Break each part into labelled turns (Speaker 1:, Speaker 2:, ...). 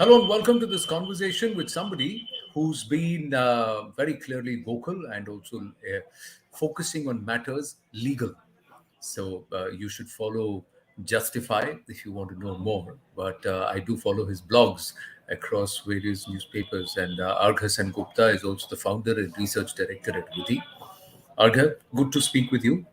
Speaker 1: Hello and welcome to this conversation with somebody who's been very clearly vocal and also focusing on matters legal. So you should follow Justify if you want to know more. But I do follow his blogs across various newspapers. And Arghya Sengupta is also the founder and research director at Vidhi. Arghya, good to speak with you.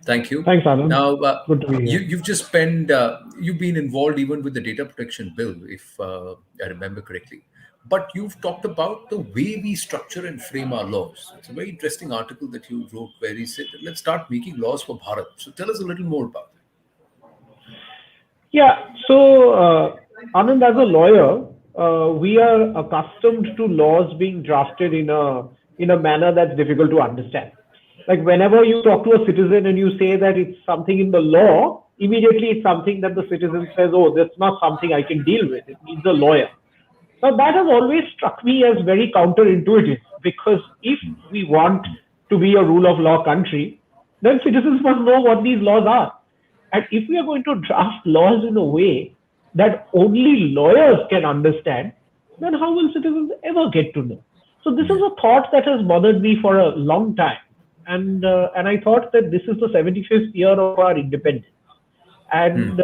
Speaker 1: Thank you.
Speaker 2: Thanks, Anand.
Speaker 1: Now,
Speaker 2: Good to be here.
Speaker 1: you've been involved even with the data protection bill, if I remember correctly. But you've talked about the way we structure and frame our laws. It's a very interesting article that you wrote where you said, let's start making laws for Bharat. So tell us a little more about
Speaker 2: Yeah, so Anand, as a lawyer, we are accustomed to laws being drafted in a manner that's difficult to understand. Like whenever you talk to a citizen and you say that it's something in the law, immediately it's something that the citizen says, "Oh, that's not something I can deal with. It needs a lawyer." Now, that has always struck me as very counterintuitive because if we want to be a rule of law country, then citizens must know what these laws are. And if we are going to draft laws in a way that only lawyers can understand, then how will citizens ever get to know? So this is a thought that has bothered me for a long time, and I thought that this is the 75th year of our independence, and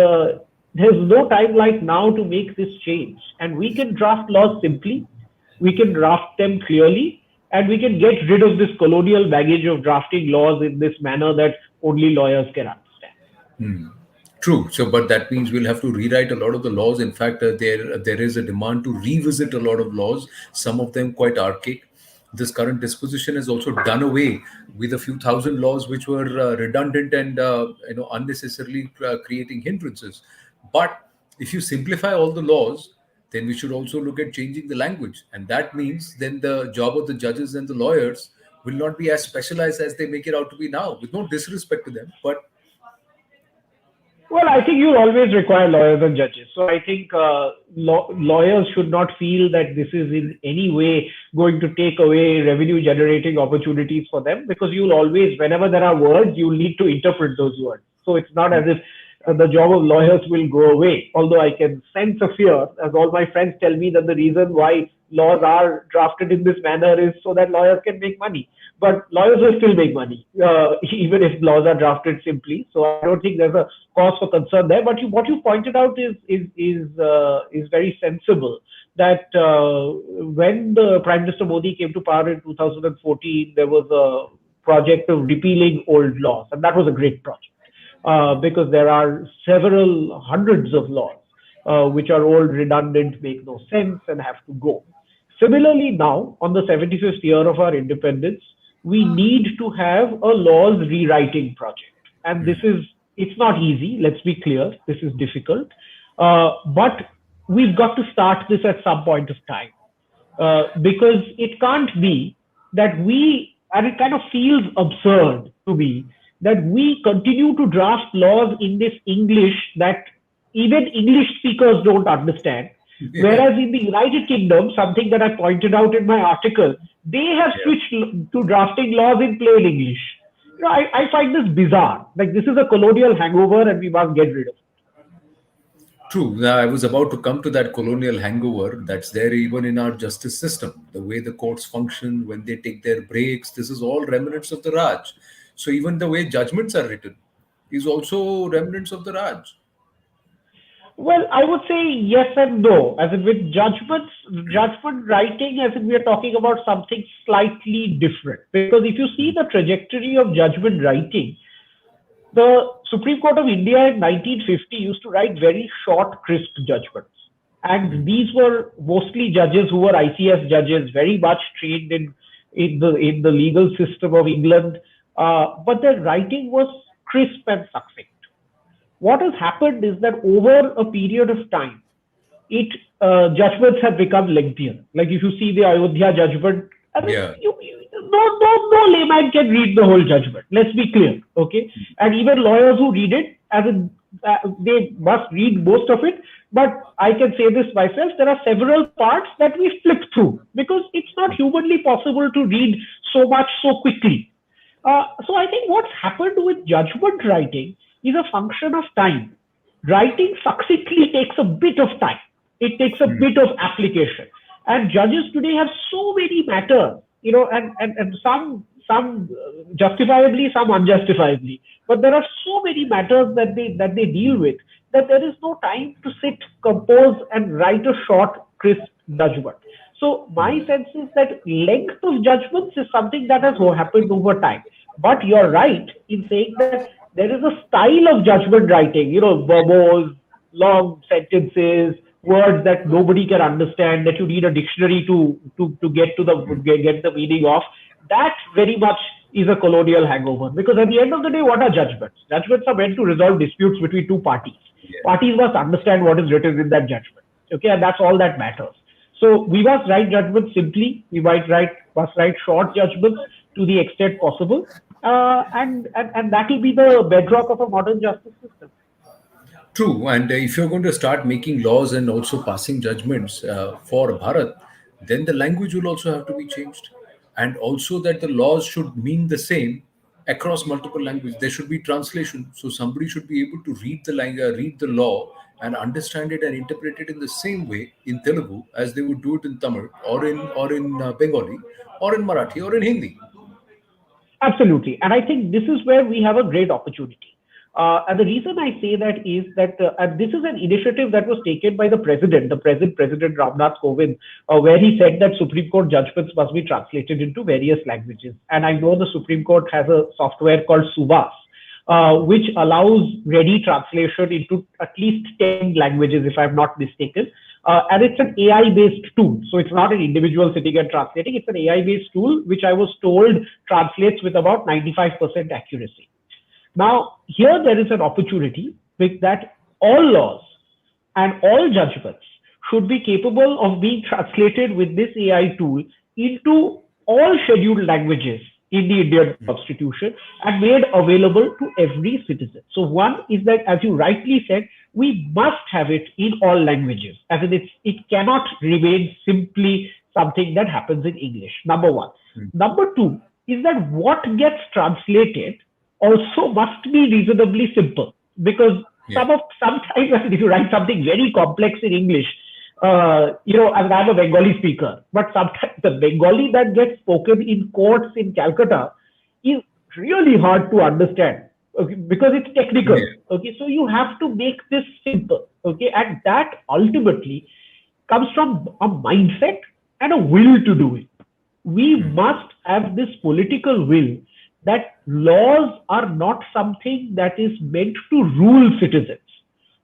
Speaker 2: there's no time like now to make this change. And we can draft laws simply, we can draft them clearly, and we can get rid of this colonial baggage of drafting laws in this manner that only lawyers can understand.
Speaker 1: True. So, but that means we'll have to rewrite a lot of the laws. In fact, there is a demand to revisit a lot of laws. Some of them quite archaic. This current disposition has also done away with a few thousand laws which were redundant and unnecessarily creating hindrances. But if you simplify all the laws, then we should also look at changing the language, and that means then the job of the judges and the lawyers will not be as specialized as they make it out to be now. With no disrespect to them, but
Speaker 2: Well, I think you'll always require lawyers and judges. So I think lawyers should not feel that this is in any way going to take away revenue generating opportunities for them, because you'll always, whenever there are words, you'll need to interpret those words. So it's not as if the job of lawyers will go away. Although I can sense a fear, as all my friends tell me, that the reason why laws are drafted in this manner is so that lawyers can make money. But lawyers will still make money, even if laws are drafted simply. So I don't think there's a cause for concern there. But what you pointed out is very sensible. That when the Prime Minister Modi came to power in 2014, there was a project of repealing old laws, and that was a great project because there are several hundreds of laws which are old, redundant, make no sense, and have to go. Similarly, now on the 75th year of our independence, we need to have a laws rewriting project. And it's not easy, let's be clear, this is difficult. But we've got to start this at some point of time because it can't be that and it kind of feels absurd to me, that we continue to draft laws in this English that even English speakers don't understand. Whereas in the United Kingdom, something that I pointed out in my article, they have switched to drafting laws in plain English. I find this bizarre. Like, this is a colonial hangover and we must get rid of it.
Speaker 1: true. Now, I was about to come to that colonial hangover that's there even in our justice system. The way the courts function, when they take their breaks, this is all remnants of the Raj. So even the way judgments are written is also remnants of the Raj.
Speaker 2: Well, I would say yes and no. As in with judgment writing, as in we are talking about something slightly different. Because if you see the trajectory of judgment writing, the Supreme Court of India in 1950 used to write very short, crisp judgments. And these were mostly judges who were ICS judges, very much trained in the legal system of England. But their writing was crisp and succinct. What has happened is that over a period of time, it judgments have become lengthier. Like if you see the Ayodhya judgment, I mean,
Speaker 1: Yeah.
Speaker 2: no layman can read the whole judgment. Let's be clear, okay? And even lawyers who read it, they must read most of it. But I can say this myself: there are several parts that we flip through because it's not humanly possible to read so much so quickly. So I think what's happened with judgment writing is a function of time. Writing succinctly takes a bit of time. It takes a bit of application. And judges today have so many matters, and some justifiably, some unjustifiably. But there are so many matters that they deal with, that there is no time to sit, compose, and write a short, crisp judgment. So my sense is that length of judgments is something that has happened over time. But you're right in saying that there is a style of judgment writing, verbose, long sentences, words that nobody can understand, that you need a dictionary to get the meaning of. That very much is a colonial hangover. Because at the end of the day, what are judgments? Judgments are meant to resolve disputes between two parties.
Speaker 1: Yeah.
Speaker 2: Parties must understand what is written in that judgment. Okay, and that's all that matters. So we must write judgments simply. We must write short judgments to the extent possible, and that will be the bedrock of a modern justice system.
Speaker 1: True, and if you're going to start making laws and also passing judgments for Bharat, then the language will also have to be changed, and also that the laws should mean the same across multiple languages. There should be translation, so somebody should be able to read the language, read the law, and understand it and interpret it in the same way in Telugu as they would do it in Tamil or in Bengali or in Marathi or in Hindi.
Speaker 2: Absolutely. And I think this is where we have a great opportunity. And the reason I say that is that and this is an initiative that was taken by the present President Ramnath Kovind, where he said that Supreme Court judgments must be translated into various languages. And I know the Supreme Court has a software called Subhas, which allows ready translation into at least 10 languages, if I'm not mistaken. And it's an AI-based tool. So it's not an individual sitting and translating. It's an AI-based tool, which I was told translates with about 95% accuracy. Now, here there is an opportunity with that all laws and all judgments should be capable of being translated with this AI tool into all scheduled languages in the Indian Constitution and made available to every citizen. So one is that, as you rightly said, we must have it in all languages, as in it cannot remain simply something that happens in English. Number one. Number two is that what gets translated also must be reasonably simple, because
Speaker 1: Yeah.
Speaker 2: sometimes if you write something very complex in English, and I'm a Bengali speaker, but sometimes the Bengali that gets spoken in courts in Calcutta is really hard to understand, okay, because it's technical.
Speaker 1: Yeah.
Speaker 2: Okay, so you have to make this simple. Okay, and that ultimately comes from a mindset and a will to do it. We must have this political will that laws are not something that is meant to rule citizens.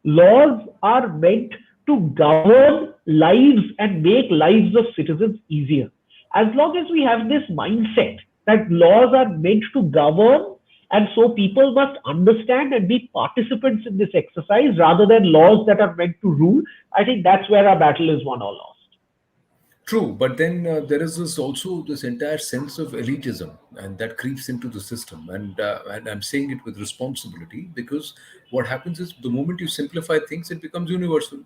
Speaker 2: Laws are meant to govern lives and make lives of citizens easier. As long as we have this mindset that laws are meant to govern, and so people must understand and be participants in this exercise rather than laws that are meant to rule, I think that's where our battle is won or lost.
Speaker 1: True, but then there is this entire sense of elitism, and that creeps into the system. And I'm saying it with responsibility, because what happens is the moment you simplify things, it becomes universal.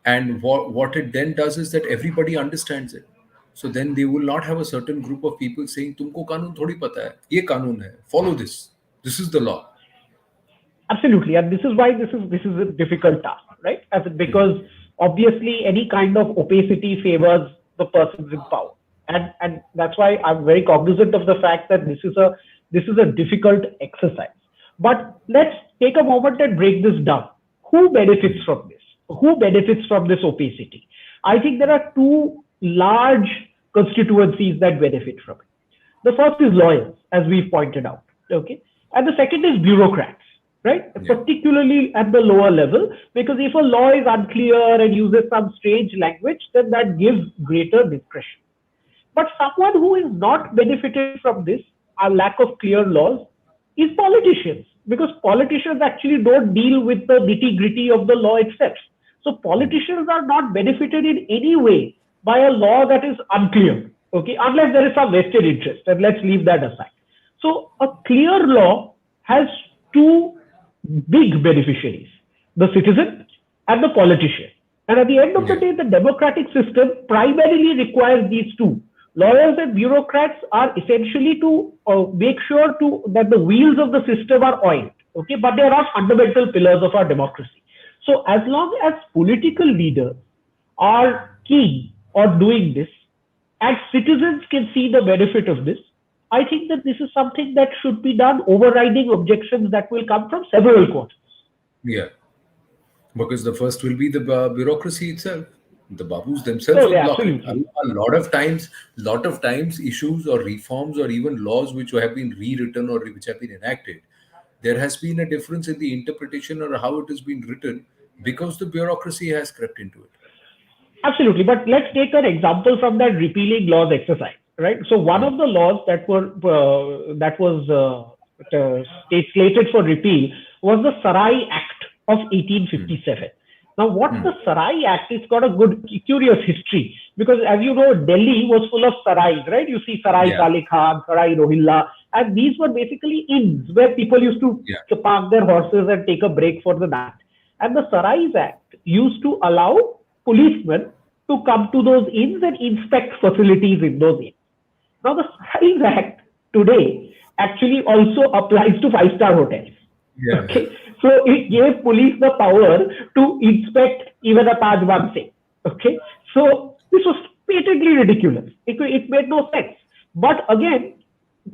Speaker 1: And what it then does is that everybody understands it. So then they will not have a certain group of people saying, "Tumko kanun thodi pata hai, ye kanun hai, follow this. This is the law."
Speaker 2: Absolutely, and this is why this is a difficult task, right? Because obviously any kind of opacity favors the persons in power, and that's why I'm very cognizant of the fact that this is a difficult exercise. But let's take a moment and break this down. Who benefits from this? Who benefits from this opacity? I think there are two large constituencies that benefit from it. The first is lawyers, as we've pointed out, okay, and the second is bureaucrats, right?
Speaker 1: Yeah.
Speaker 2: Particularly at the lower level, because if a law is unclear and uses some strange language, then that gives greater discretion. But someone who is not benefited from this, a lack of clear laws, is politicians, because politicians actually don't deal with the nitty gritty of the law itself. So politicians are not benefited in any way by a law that is unclear, okay, unless there is some vested interest, and let's leave that aside. So a clear law has two big beneficiaries: the citizen and the politician. And at the end of the
Speaker 1: Yeah.
Speaker 2: day, the democratic system primarily requires these two. Lawyers and bureaucrats are essentially to make sure that the wheels of the system are oiled, okay, but they are not fundamental pillars of our democracy. So as long as political leaders are keen on doing this, and citizens can see the benefit of this, I think that this is something that should be done, overriding objections that will come from several quarters.
Speaker 1: Yeah, because the first will be the bureaucracy itself. The babus themselves
Speaker 2: Oh,
Speaker 1: will
Speaker 2: yeah,
Speaker 1: block it.
Speaker 2: absolutely.
Speaker 1: A lot of times, issues or reforms or even laws which have been rewritten or which have been enacted, there has been a difference in the interpretation or how it has been written because the bureaucracy has crept into it.
Speaker 2: Absolutely. But let's take an example from that repealing laws exercise, right? So one
Speaker 1: Hmm.
Speaker 2: of the laws that was slated for repeal was the Sarai Act of
Speaker 1: Hmm.
Speaker 2: 1857. Now, what
Speaker 1: Hmm.
Speaker 2: the Sarai Act? It's got a good, curious history because, as you know, Delhi was full of sarais, right? You see Sarai
Speaker 1: Yeah.
Speaker 2: Kale Khan, Sarai Rohilla, and these were basically inns where people used
Speaker 1: Yeah.
Speaker 2: to park their horses and take a break for the night. And the Sarais Act used to allow policemen to come to those inns and inspect facilities in those inns. Now, the Sarais Act today actually also applies to five-star hotels.
Speaker 1: Yeah.
Speaker 2: Okay, so it gave police the power to inspect even a Taj Mahal. Okay, so this was patently ridiculous. It made no sense. But again,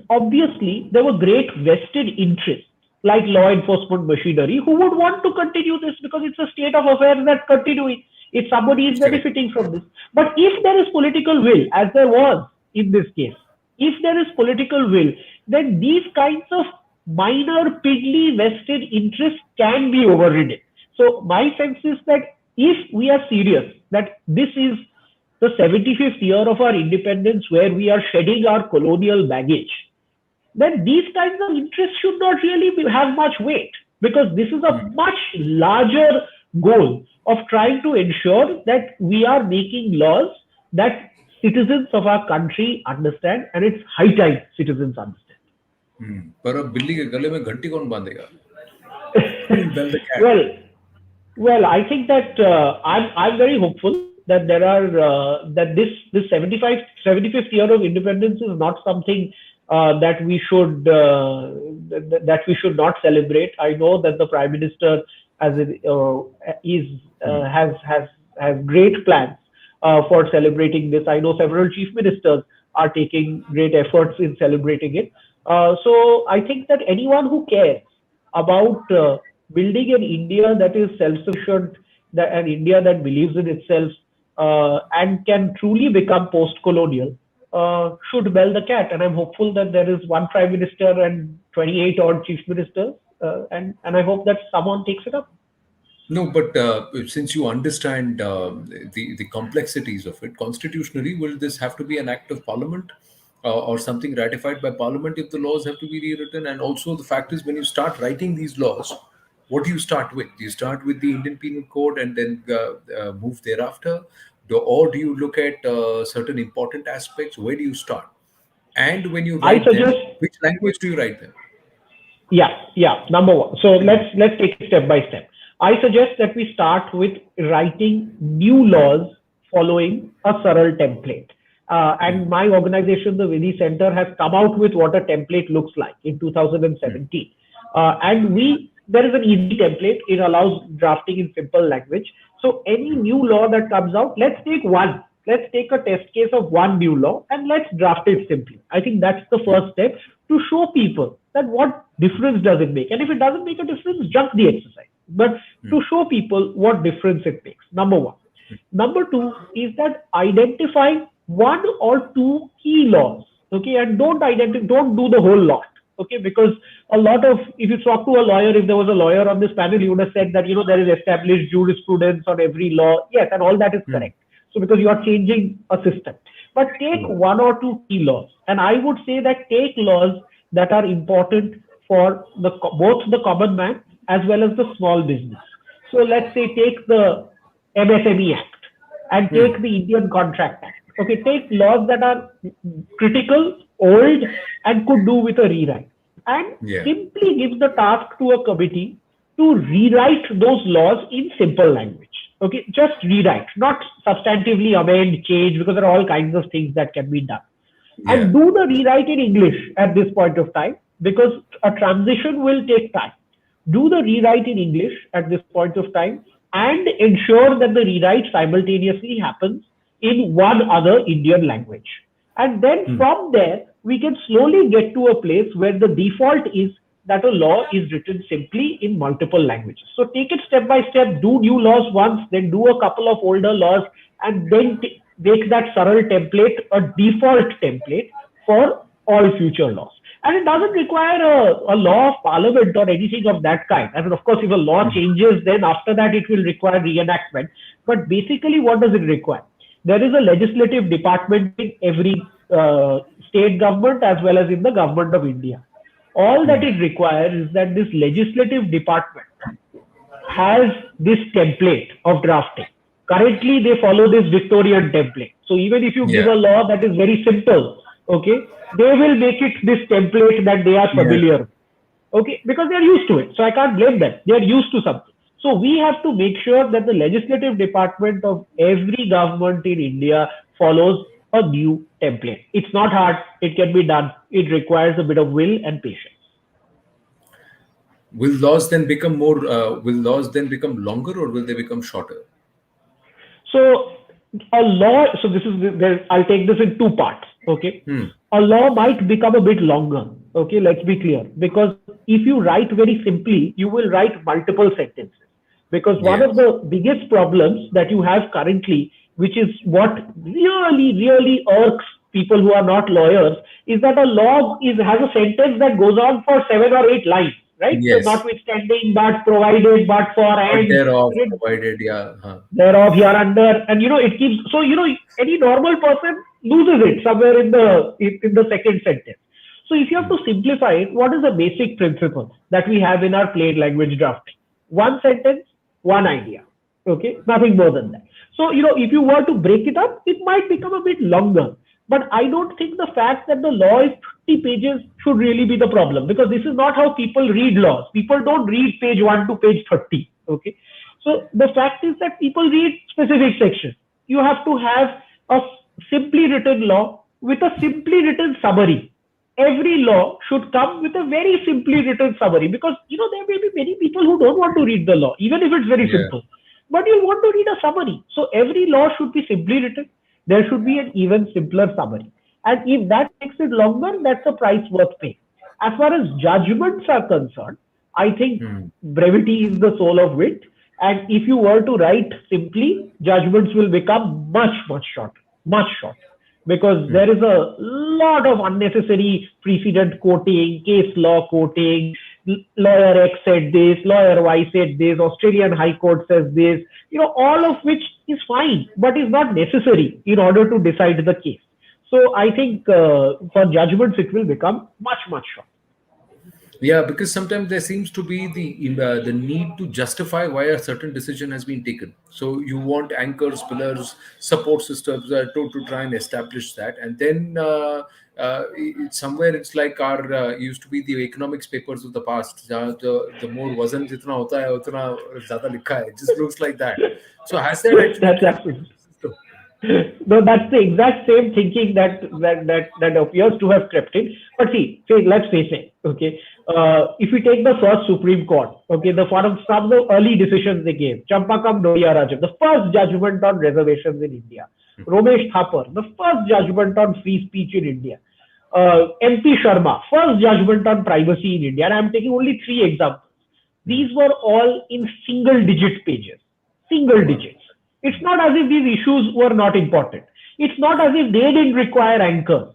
Speaker 2: obviously, there were great vested interests like law enforcement machinery who would want to continue this because it's a state of affairs that's continuing if somebody is
Speaker 1: Correct.
Speaker 2: benefiting from this. But if there is political will, as there was in this case, if there is political will, then these kinds of minor piddly vested interests can be overridden. So my sense is that if we are serious that this is the 75th year of our independence where we are shedding our colonial baggage, then these kinds of interests should not really have much weight because this is a
Speaker 1: Hmm.
Speaker 2: much larger goal of trying to ensure that we are making laws that citizens of our country understand, and it's high time citizens understand.
Speaker 1: Hmm. पर अब बिल्ली के गले में घंटी कौन बांधेगा? Who will bell the cat?
Speaker 2: well, Well, I think that I'm very hopeful that there are that this 75th year of independence is not something that we should that we should not celebrate. I know that the Prime Minister as it, is
Speaker 1: Hmm.
Speaker 2: has great plans for celebrating this. I know several chief ministers are taking great efforts in celebrating it. So I think that anyone who cares about building an India that is self-sufficient, that an India that believes in itself and can truly become post-colonial, should bell the cat. And I'm hopeful that there is one prime minister and 28 odd chief ministers, and I hope that someone takes it up.
Speaker 1: No, but since you understand the complexities of it, constitutionally, will this have to be an act of parliament or something ratified by parliament if the laws have to be rewritten? And also, the fact is, when you start writing these laws, what do you start with? Do you start with the Indian Penal Code and then move thereafter? Or do you look at certain important aspects? Where do you start? And when you
Speaker 2: I
Speaker 1: write
Speaker 2: suggest,
Speaker 1: them, which language do you write them?
Speaker 2: yeah. Number one. So let's take it step by step. I suggest that we start with writing new laws following a Saral template.
Speaker 1: Hmm.
Speaker 2: And my organization, the Vidhi Center, has come out with what a template looks like in
Speaker 1: Hmm.
Speaker 2: 2017. And there is an easy template. It allows drafting in simple language. So any
Speaker 1: Hmm.
Speaker 2: new law that comes out, let's take one. Let's take a test case of one new law and let's draft it simply. I think that's the
Speaker 1: Hmm.
Speaker 2: first step to show people that what difference does it make. And if it doesn't make a difference, jump the exercise. But
Speaker 1: Hmm.
Speaker 2: to show people what difference it makes. Number one. Number two is that identify one or two key laws. Okay, and don't do the whole lot. Okay, because a lot of if you talk to a lawyer, if there was a lawyer on this panel, he would have said that there is established jurisprudence on every law. Yes, and all that is
Speaker 1: Hmm.
Speaker 2: correct. So because you are changing a system. But take
Speaker 1: Hmm.
Speaker 2: one or two key laws. And I would say that take laws that are important for both the common man as well as the small business. So let's say take the MSME Act and take
Speaker 1: Hmm.
Speaker 2: the Indian Contract Act. Okay, take laws that are critical, old, and could do with a rewrite. And
Speaker 1: Yeah.
Speaker 2: simply give the task to a committee to rewrite those laws in simple language. Okay, just rewrite, not substantively amend, change, because there are all kinds of things that can be done.
Speaker 1: Yeah.
Speaker 2: And do the rewrite in English at this point of time because a transition will take time. Do the rewrite in English at this point of time. and ensure that the rewrite simultaneously happens in one other Indian language. And then
Speaker 1: Hmm.
Speaker 2: from there, we can slowly get to a place where the default is that a law is written simply in multiple languages. So take it step by step, do new laws once, then do a couple of older laws, and then make that Saral template a default template for all future laws. And it doesn't require a law of parliament or anything of that kind. I mean, of course, if a law
Speaker 1: Hmm.
Speaker 2: changes, then after that it will require reenactment. But basically, what does it require? There is a legislative department in every state government as well as in the government of India. All that
Speaker 1: Hmm.
Speaker 2: it requires is that this legislative department has this template of drafting. Currently, they follow this Victorian template. So even if you give
Speaker 1: Yeah.
Speaker 2: a law that is very simple, okay, they will make it this template that they are
Speaker 1: Yeah.
Speaker 2: familiar with, okay, because they are used to it. So I can't blame them. They are used to something. So we have to make sure that the legislative department of every government in India follows a new template. It's not hard. It can be done. It requires a bit of will and patience.
Speaker 1: Will laws then become longer, or will they become shorter?
Speaker 2: So a law, so this is there, I'll take this in two parts. Okay.
Speaker 1: Hmm.
Speaker 2: A law might become a bit longer. Okay, let's be clear. Because if you write very simply, you will write multiple sentences. Because one of
Speaker 1: Yes.
Speaker 2: the biggest problems that you have currently, which is what really irks people who are not lawyers, is that a law has a sentence that goes on for 7 or 8 lines, right? So
Speaker 1: Yes.
Speaker 2: notwithstanding, but provided, but for,
Speaker 1: Or
Speaker 2: and
Speaker 1: thereof provided. Yeah. Huh.
Speaker 2: thereof here under, and it keeps, so any normal person loses it somewhere in the second sentence. So if you have
Speaker 1: Hmm.
Speaker 2: to simplify it, what is the basic principle that we have in our plain language drafting? One sentence, one idea. Okay, nothing more than that. So if you were to break it up, it might become a bit longer. But I don't think the fact that the law is 30 pages should really be the problem, because this is not how people read laws. People don't read page 1 to page 30. Okay, so the fact is that people read specific sections. You have to have a simply written law with a simply written summary. Every law should come with a very simply written summary, because there may be many people who don't want to read the law, even if it's very
Speaker 1: Yeah.
Speaker 2: simple. But you want to read a summary. So every law should be simply written. There should be an even simpler summary. And if that makes it longer, that's a price worth paying. As far as judgments are concerned, I think
Speaker 1: Hmm.
Speaker 2: brevity is the soul of wit. And if you were to write simply, judgments will become much shorter, much shorter. Because
Speaker 1: Hmm.
Speaker 2: there is a lot of unnecessary precedent quoting, case law quoting, lawyer X said this, lawyer Y said this, Australian High Court says this, all of which is fine, but is not necessary in order to decide the case. So I think for judgments, it will become much shorter.
Speaker 1: Yeah, because sometimes there seems to be the need to justify why a certain decision has been taken. So you want anchors, pillars, support systems to try and establish that, and then somewhere it's like our used to be the economics papers of the past. The more वजन जितना होता है उतना ज़्यादा लिखा है. It just looks like that. So has that actually
Speaker 2: That's
Speaker 1: created
Speaker 2: absolutely.
Speaker 1: a system?
Speaker 2: No, that's the exact same thinking that appears to have crept in. But see, let's face it. Okay, if we take the first Supreme Court, okay, some of the early decisions they gave, Champakam Noria Rajam, the first judgment on reservations in India, Romesh Thapar, the first judgment on free speech in India, MP Sharma, first judgment on privacy in India. And I'm taking only three examples.
Speaker 1: Hmm.
Speaker 2: These were all in single digit pages, single
Speaker 1: Wow.
Speaker 2: digits. It's not as if these issues were not important. It's not as if they didn't require anchors.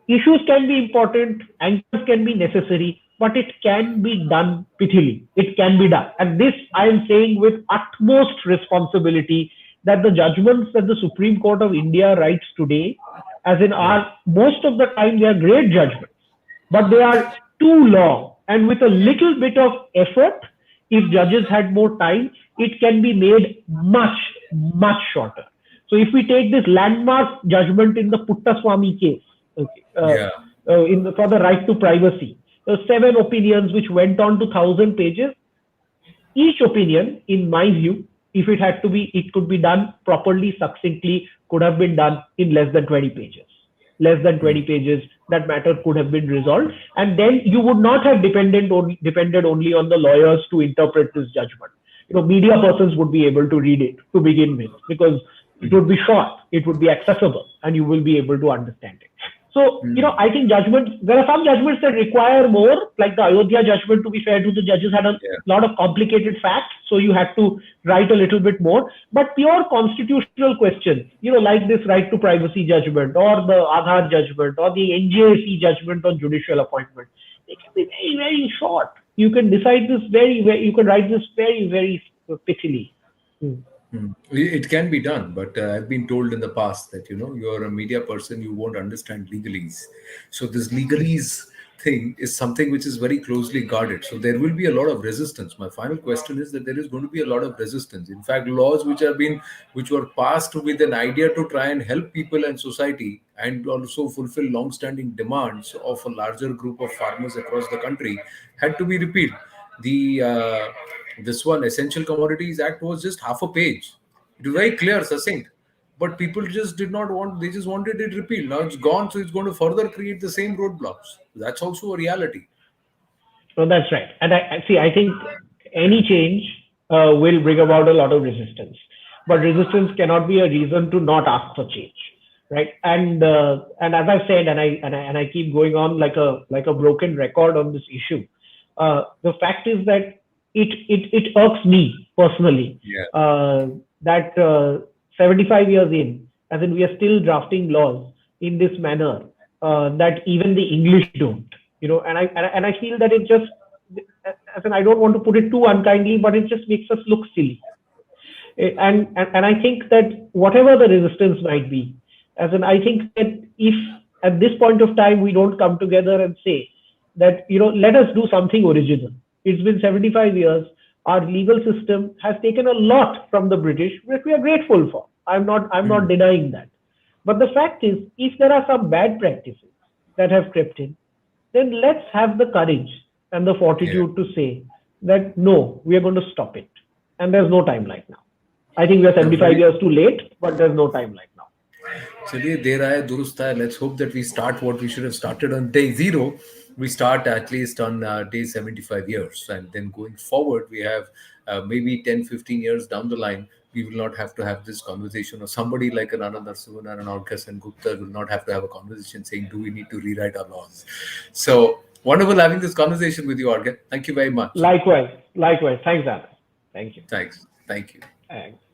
Speaker 2: Issues can be important, anchors can be necessary, but it can be done pithily. It can be done. And this I am saying with utmost responsibility, that the judgments that the Supreme Court of India writes today, as in
Speaker 1: Hmm.
Speaker 2: are most of the time they are great judgments, but they are too long. And with a little bit of effort, if judges had more time, it can be made much shorter. So if we take this landmark judgment in the Puttaswamy case, okay,
Speaker 1: Yeah.
Speaker 2: for the right to privacy, there were 7 opinions which went on to 1,000 pages. Each opinion, in my view, if it had to be, it could be done properly, succinctly, could have been done in less than 20 pages. Less than
Speaker 1: Hmm.
Speaker 2: 20 pages, that matter could have been resolved. And then you would not have depended only on the lawyers to interpret this judgment. media persons would be able to read it to begin with, because it would be short, it would be accessible, and you will be able to understand it. So, I think judgments, there are some judgments that require more, like the Ayodhya judgment, to be fair to the judges, had a
Speaker 1: Yeah.
Speaker 2: lot of complicated facts, so you had to write a little bit more. But pure constitutional questions, like this right to privacy judgment, or the Aadhaar judgment, or the NJAC judgment on judicial appointment, they can be very, very short. You can decide this you can write this very, very prettily. Hmm.
Speaker 1: It can be done, but I've been told in the past that you're a media person, you won't understand legalese. So this legalese thing is something which is very closely guarded. So there will be a lot of resistance. My final question is that there is going to be a lot of resistance. In fact, laws which were passed with an idea to try and help people and society, and also fulfill long-standing demands of a larger group of farmers across the country, had to be repealed. The This one, Essential Commodities Act, was just half a page. It was very clear, succinct, but people just did not want. They just wanted it repealed. Now it's gone, so it's going to further create the same roadblocks. That's also a reality.
Speaker 2: So that's right. And I see. I think any change will bring about a lot of resistance, but resistance cannot be a reason to not ask for change, right? And as I've said, and I keep going on like a broken record on this issue. The fact is that it irks me personally
Speaker 1: Yeah.
Speaker 2: that 75 years in, as in we are still drafting laws in this manner, that even the English don't. And I feel that it just, as in, I don't want to put it too unkindly, but it just makes us look silly. And I think that whatever the resistance might be, as in, I think that if at this point of time we don't come together and say that, let us do something original. It's been 75 years. Our legal system has taken a lot from the British, which we are grateful for. I'm not denying that. But the fact is, if there are some bad practices that have crept in, then let's have the courage and the
Speaker 1: Yeah.
Speaker 2: fortitude to say that no, we are going to stop it. And there's no time like now. I think we are
Speaker 1: No,
Speaker 2: 75 years too late, but there's no time like now.
Speaker 1: चलिए देर आए दुरुस्त आए. Let's hope that we start what we should have started on day zero. We start at least on day 75 years. And then going forward, we have maybe 10, 15 years down the line, we will not have to have this conversation. Or somebody like an Anand or an Arghya Sengupta will not have to have a conversation saying, do we need to rewrite our laws? So wonderful having this conversation with you, Arghya. Thank you very much.
Speaker 2: Likewise, likewise. Thanks, Anand. Thank you.
Speaker 1: Thanks. Thank you.
Speaker 2: Thanks.